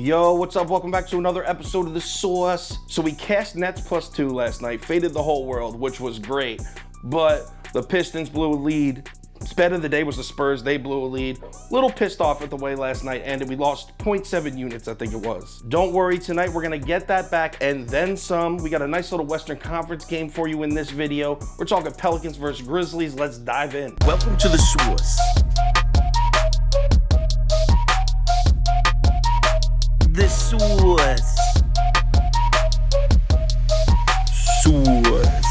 Yo, what's up? Welcome back to another episode of The Sauce. So we cashed Nets +2 last night, faded the whole world, which was great. But the Pistons blew a lead. Bet of the day was the Spurs. They blew a lead. Little pissed off at the way last night ended. We lost 0.7 units, I think it was. Don't worry, tonight we're gonna get that back and then some. We got a nice little Western Conference game for you in this video. We're talking Pelicans versus Grizzlies. Let's dive in. Welcome to The Sauce. The Sauce. Sauce.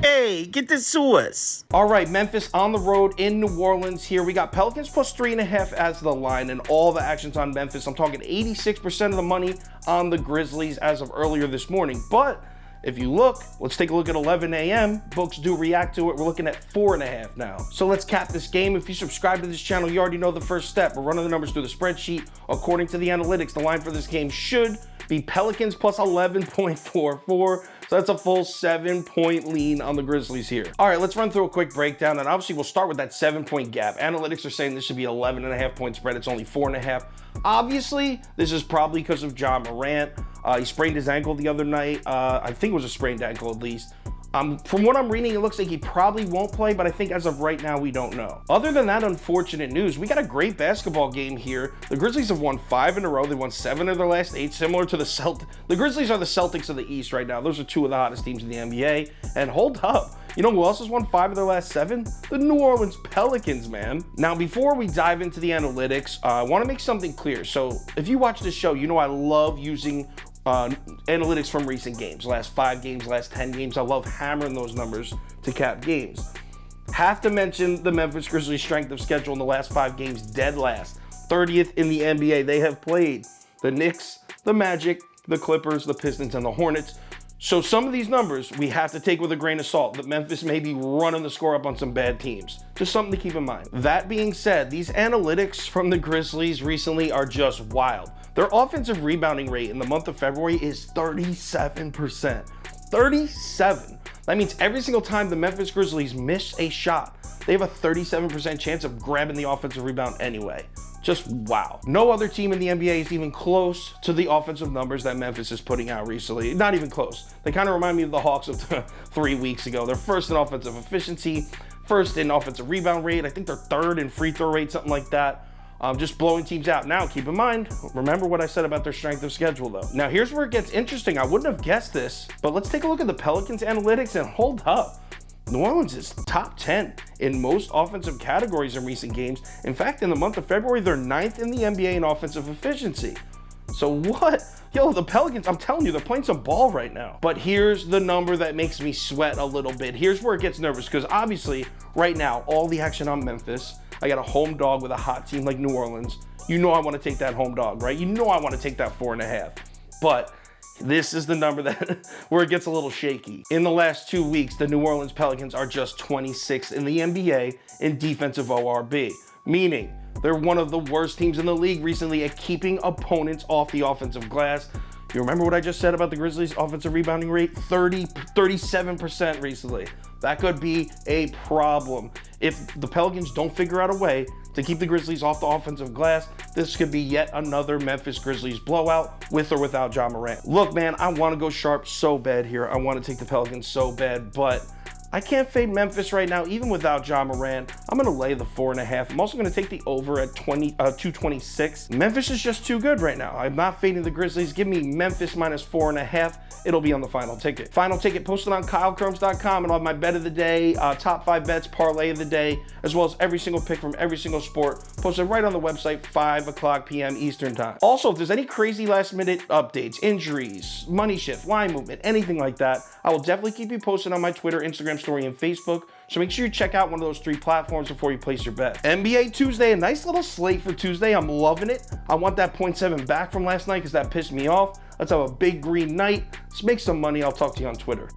Hey, get the sauce. All right, Memphis on the road in New Orleans here. We got Pelicans +3.5 as the line, and all the action's on Memphis. I'm talking 86% of the money on the Grizzlies as of earlier this morning. But if you look, let's take a look at 11 a.m. Books do react to it. We're looking at 4.5 now. So let's cap this game. If you subscribe to this channel, you already know the first step. We're running the numbers through the spreadsheet. According to the analytics, the line for this game should be Pelicans +11.44. So that's a full 7-point lean on the Grizzlies here. All right, let's run through a quick breakdown. And obviously we'll start with that 7-point gap. Analytics are saying this should be 11.5 point spread. It's only 4.5. Obviously, this is probably because of Ja Morant. He sprained his ankle the other night. I think it was a sprained ankle at least. From what I'm reading, it looks like he probably won't play, but I think as of right now, we don't know. Other than that unfortunate news, we got a great basketball game here. The Grizzlies have won 5 in a row. They won 7 of their last 8, similar to the Celtics. The Grizzlies are the Celtics of the East right now. Those are 2 of the hottest teams in the NBA. And hold up, you know who else has won 5 of their last 7? The New Orleans Pelicans, man. Now, before we dive into the analytics, I want to make something clear. So if you watch this show, you know I love using analytics from recent games, last 5 games, last 10 games. I love hammering those numbers to cap games. Have to mention the Memphis Grizzlies' strength of schedule in the last 5 games, dead last, 30th in the NBA. They have played the Knicks, the Magic, the Clippers, the Pistons, and the Hornets. So some of these numbers we have to take with a grain of salt, that Memphis may be running the score up on some bad teams. Just something to keep in mind. That being said, these analytics from the Grizzlies recently are just wild. Their offensive rebounding rate in the month of February is 37%. 37. That means every single time the Memphis Grizzlies miss a shot, they have a 37% chance of grabbing the offensive rebound anyway. Just wow. No other team in the NBA is even close to the offensive numbers that Memphis is putting out recently. Not even close. They kind of remind me of the Hawks of 3 weeks ago. They're first in offensive efficiency, first in offensive rebound rate. I think they're third in free throw rate, something like that. Just blowing teams out. Now, keep in mind, remember what I said about their strength of schedule, though. Now, here's where it gets interesting. I wouldn't have guessed this, but let's take a look at the Pelicans analytics and hold up. New Orleans is top 10 in most offensive categories in recent games. In fact, in the month of February, they're 9th in the NBA in offensive efficiency. So what? Yo, the Pelicans, I'm telling you, they're playing some ball right now. But here's the number that makes me sweat a little bit. Here's where it gets nervous, because obviously, right now, all the action on Memphis. I got a home dog with a hot team like New Orleans. You know I want to take that home dog, right? You know I want to take that 4.5. But this is the number that where it gets a little shaky. In the last 2 weeks, the New Orleans Pelicans are just 26th in the NBA in defensive ORB, meaning they're one of the worst teams in the league recently at keeping opponents off the offensive glass. You remember what I just said about the Grizzlies' offensive rebounding rate? 37% recently. That could be a problem. If the Pelicans don't figure out a way to keep the Grizzlies off the offensive glass, this could be yet another Memphis Grizzlies blowout with or without Ja Morant. Look, man, I want to go sharp so bad here. I want to take the Pelicans so bad, but I can't fade Memphis right now, even without Ja Morant. I'm going to lay the 4.5. I'm also going to take the over at 226. Memphis is just too good right now. I'm not fading the Grizzlies. Give me Memphis -4.5. It'll be on the final ticket. Final ticket posted on KyleKirms.com, and I'll have my bet of the day, top 5 bets, parlay of the day, as well as every single pick from every single sport posted right on the website, 5 p.m. Eastern time. Also, if there's any crazy last minute updates, injuries, money shift, line movement, anything like that, I will definitely keep you posted on my Twitter, Instagram story, and Facebook. So make sure you check out one of those 3 platforms before you place your bet. NBA Tuesday, a nice little slate for Tuesday. I'm loving it. I want that 0.7 back from last night because that pissed me off. Let's have a big green night. Let's make some money. I'll talk to you on Twitter.